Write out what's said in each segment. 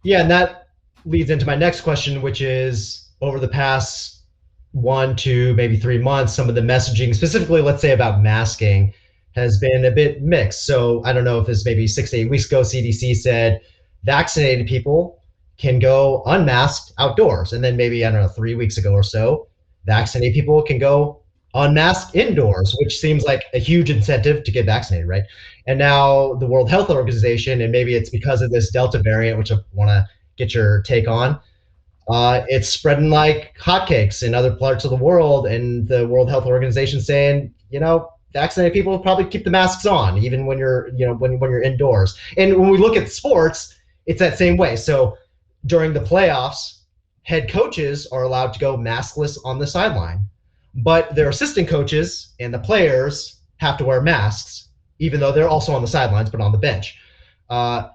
Yeah, and that leads into my next question, which is over the past 1 to maybe 3 months, some of the messaging, specifically, let's say about masking, has been a bit mixed. So I don't know if it's maybe 6 to 8 weeks ago, CDC said vaccinated people can go unmasked outdoors. And then maybe, I don't know, 3 weeks ago or so, vaccinated people can go unmasked indoors, which seems like a huge incentive to get vaccinated, right? And now the World Health Organization, and maybe it's because of this Delta variant, which I want to get your take on, it's spreading like hotcakes in other parts of the world, and the World Health Organization saying, vaccinated people probably keep the masks on even when you're, when you're indoors. And when we look at sports, it's that same way. So during the playoffs, head coaches are allowed to go maskless on the sideline, but their assistant coaches and the players have to wear masks, even though they're also on the sidelines but on the bench. I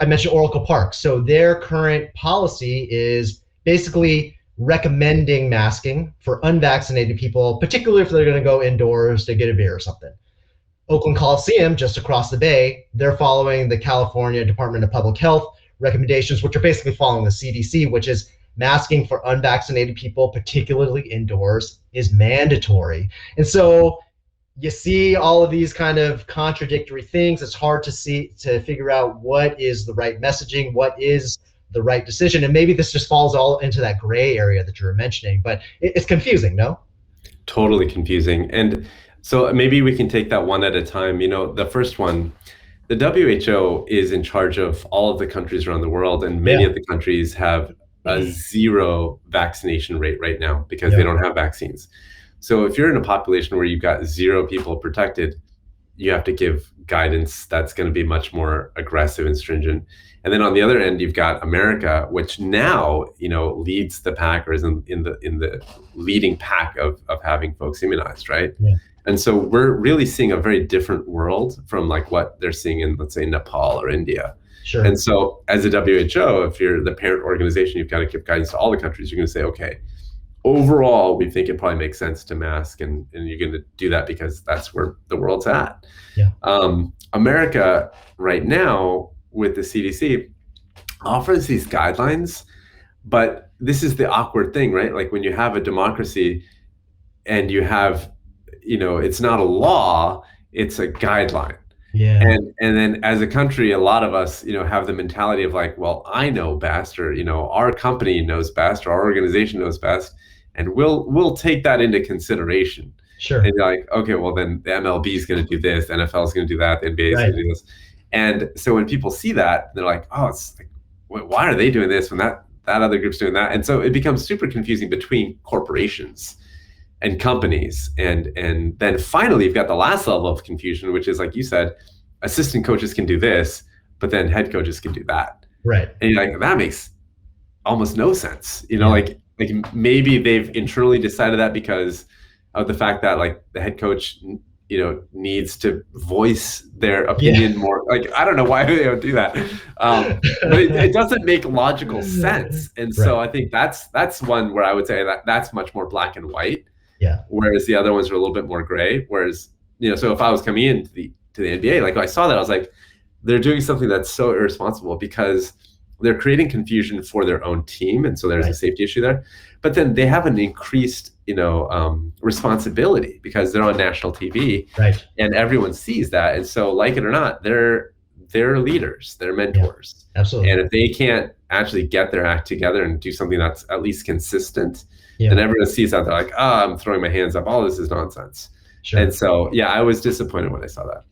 mentioned Oracle Park. So their current policy is basically recommending masking for unvaccinated people, particularly if they're going to go indoors to get a beer or something. Oakland Coliseum, just across the bay, they're following the California Department of Public Health recommendations, which are basically following the CDC, which is masking for unvaccinated people, particularly indoors, is mandatory. And so you see all of these kind of contradictory things. It's hard to figure out what is the right messaging, what is the right decision. And maybe this just falls all into that gray area that you were mentioning, but it's confusing, no? Totally confusing. And so maybe we can take that one at a time. The first one, the WHO is in charge of all of the countries around the world, and many of the countries have a zero vaccination rate right now because they don't have vaccines. So if you're in a population where you've got zero people protected, you have to give guidance that's going to be much more aggressive and stringent. And then on the other end, you've got America, which now, leads the pack, or is in the leading pack of having folks immunized, right? Yeah. And so we're really seeing a very different world from like what they're seeing in, let's say, Nepal or India. Sure. And so as a WHO, if you're the parent organization, you've got to give guidance to all the countries. You're going to say, okay, overall, we think it probably makes sense to mask, and you're going to do that because that's where the world's at. Yeah. America right now with the CDC offers these guidelines, but this is the awkward thing, right? Like when you have a democracy and you have, it's not a law, it's a guideline. Yeah. And then as a country, a lot of us, have the mentality of like, well, I know best, or, our company knows best, or our organization knows best, and we'll take that into consideration. Sure. And you're like, okay, well then the MLB is going to do this, the NFL is going to do that, the NBA is going to do this. And so when people see that, they're like, oh, it's like, why are they doing this when that other group's doing that? And so it becomes super confusing between corporations and companies. And then finally, you've got the last level of confusion, which is, like you said, assistant coaches can do this, but then head coaches can do that. Right. And you're like, that makes almost no sense. Like maybe they've internally decided that because of the fact that like the head coach, needs to voice their opinion more. Like, I don't know why they don't do that. But it doesn't make logical sense. And so I think that's one where I would say that's much more black and white. Yeah. Whereas the other ones are a little bit more gray. Whereas, so if I was coming into the NBA, like I saw that, I was like, they're doing something that's so irresponsible because they're creating confusion for their own team. And so there's a safety issue there. But then they have an increased, responsibility because they're on national TV, right? And everyone sees that. And so, like it or not, they're leaders, they're mentors. Yeah, absolutely. And if they can't actually get their act together and do something that's at least consistent, then everyone sees that, they're like, I'm throwing my hands up. All this is nonsense. Sure. And so, I was disappointed when I saw that.